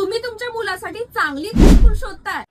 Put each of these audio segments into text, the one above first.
तुम्ही तुमच्या मुलासाठी चांगली स्कूल शोधताय.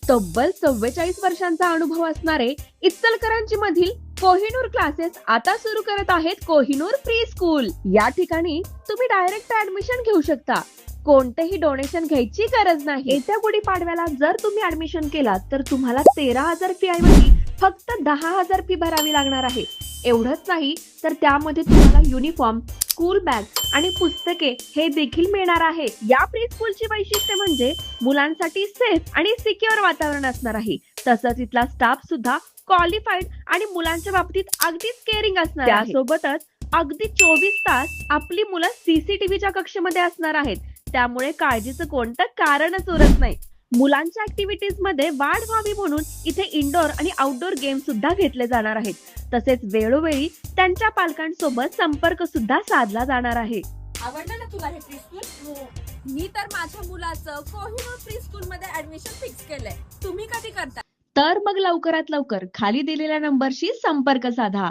तब्बल 44 वर्षांचा अनुभव असणारे इचलकरंजी मधील कोहिनूर क्लासेस आता सुरू करत आहेत कोहिनूर प्री स्कूल. या ठिकाणी तुम्ही डायरेक्ट ऍडमिशन घेऊ शकता. कोणतेही डोनेशन घ्यायची गरज नाही. येत्या गुढीपाडव्याला जर तुम्ही ऍडमिशन केलात तर तुम्हाला 13,000 फी ऐवजी फक्त 10,000 फी भरावी लागणार आहे. एवढंच नाही तर त्यामध्ये तुम्हाला युनिफॉर्म, स्कूल बॅग आणि पुस्तके हे देखील मिळणार आहे. या प्री स्कूलची वैशिष्ट्य म्हणजे मुलांसाठी सेफ आणि सिक्युअर वातावरण असणार आहे. तसंच इथला स्टाफ सुद्धा क्वालिफाईड आणि मुलांच्या बाबतीत अगदीच केअरिंग असणार आहे. त्यासोबतच अगदी 24 तास आपली मुलं सीसीटीव्हीच्या कक्षेमध्ये असणार आहेत. त्यामुळे काळजीचं कोणतं कारणच उरत नाही. मुलांच्या ऍक्टिव्हिटीज मध्ये वाढ व्हावी म्हणून इथे इंडोर आणि आउटडोर गेम सुद्धा घेतले जाणार आहेत. तसेच वेळोवेळी त्यांच्या पालकांसोबत संपर्क सुद्धा साधला जाणार आहे. आवडलं ना तुला हे प्री स्कूल? मी तर माझ्या मुलाचं कोहिनूर प्री स्कूल मध्ये ऍडमिशन फिक्स केलंय. तुम्ही कधी करता? तर मग लवकरात लवकर खाली दिलेल्या नंबरशी संपर्क साधा.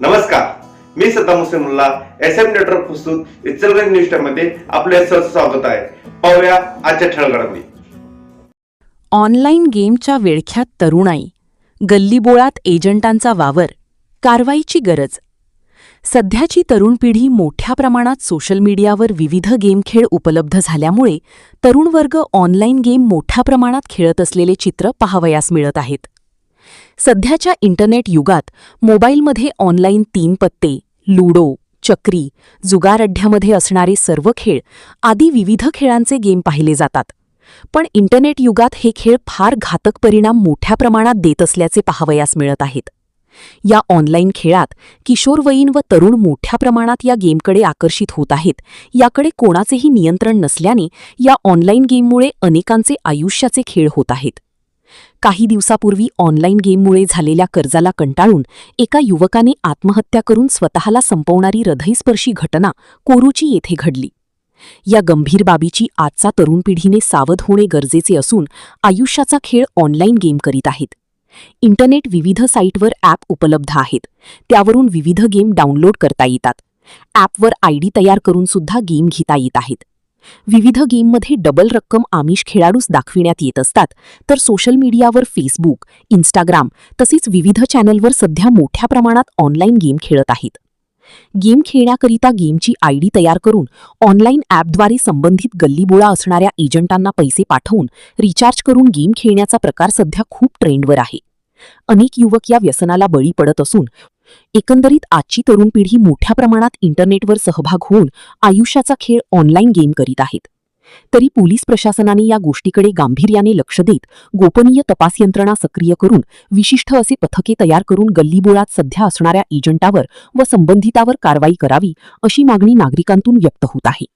नमस्कार, मी सद्दाम हुसेन मुल्ला, SM नेटवर्क प्रस्तुत इचलकरंजी न्यूज टाइम मध्ये आपले सहर्ष स्वागत आहे. पाहूया आजच्या ठळक घडामोडी. ऑनलाईन गेमच्या विळख्यात तरुणाई, गल्लीबोळात एजंटांचा वावर, कारवाईची गरज. सध्याची तरुण पिढी मोठ्या प्रमाणात सोशल मीडियावर विविध गेम खेळ उपलब्ध झाल्यामुळे तरुण वर्ग ऑनलाईन गेम मोठ्या प्रमाणात खेळत असलेले चित्र पाहावयास मिळत आहेत. सध्याच्या इंटरनेट युगात मोबाईलमध्ये ऑनलाईन 3 पत्ते, लुडो, चक्री, जुगार अड्ड्यामध्ये असणारे सर्व खेळ आदी विविध खेळांचे गेम पाहिले जातात. पण इंटरनेट युगात हे खेळ फार घातक परिणाम मोठ्या प्रमाणात देत असल्याचे पाहावयास मिळत आहेत. या ऑनलाईन खेळात किशोरवयीन व तरुण मोठ्या प्रमाणात या गेमकडे आकर्षित होत आहेत. याकडे कोणाचेही नियंत्रण नसल्याने या ऑनलाईन गेममुळे अनेकांचे आयुष्याचे खेळ होत आहेत. काही दिवसापूर्वी ऑनलाईन गेममुळे झालेल्या कर्जाला कंटाळून एका युवकाने आत्महत्या करून स्वतःला संपवणारी हृदयस्पर्शी घटना कोरुची येथे घडली. या गंभीर बाबीची आजचा तरुण पिढीने सावध होणे गरजेचे असून आयुष्याचा खेळ ऑनलाईन गेम करीत आहेत. इंटरनेट विविध साईटवर ॲप उपलब्ध आहेत. त्यावरून विविध गेम डाउनलोड करता येतात. ॲपवर ID तयार करून सुद्धा गेम घेता येत आहेत. विविध गेममध्ये डबल रक्कम आमिष खेळाडूस दाखविण्यात येत असतात. तर सोशल मीडियावर फेसबुक, इंस्टाग्राम तसेच विविध चॅनलवर सध्या मोठ्या प्रमाणात ऑनलाईन गेम खेळत आहेत. गेम खेळण्याकरिता गेमची ID तयार करून ऑनलाईन ॲपद्वारे संबंधित गल्लीबोळा असणाऱ्या एजंटांना पैसे पाठवून रिचार्ज करून गेम खेळण्याचा प्रकार सध्या खूप ट्रेंडवर आहे. अनेक युवक या व्यसनाला बळी पडत असून एकंदरीत आजची तरुण पिढी मोठ्या प्रमाणात इंटरनेटवर सहभाग होऊन आयुष्याचा खेळ ऑनलाईन गेम करीत आहेत. तरी पोलीस प्रशासनाने या गोष्टीकडे गांभीर्याने लक्ष देत गोपनीय तपास यंत्रणा सक्रिय करून विशिष्ट असे पथके तयार करून गल्लीबोळात सध्या असणाऱ्या एजंटावर व संबंधितावर कारवाई करावी अशी मागणी नागरिकांतून व्यक्त होत आहे.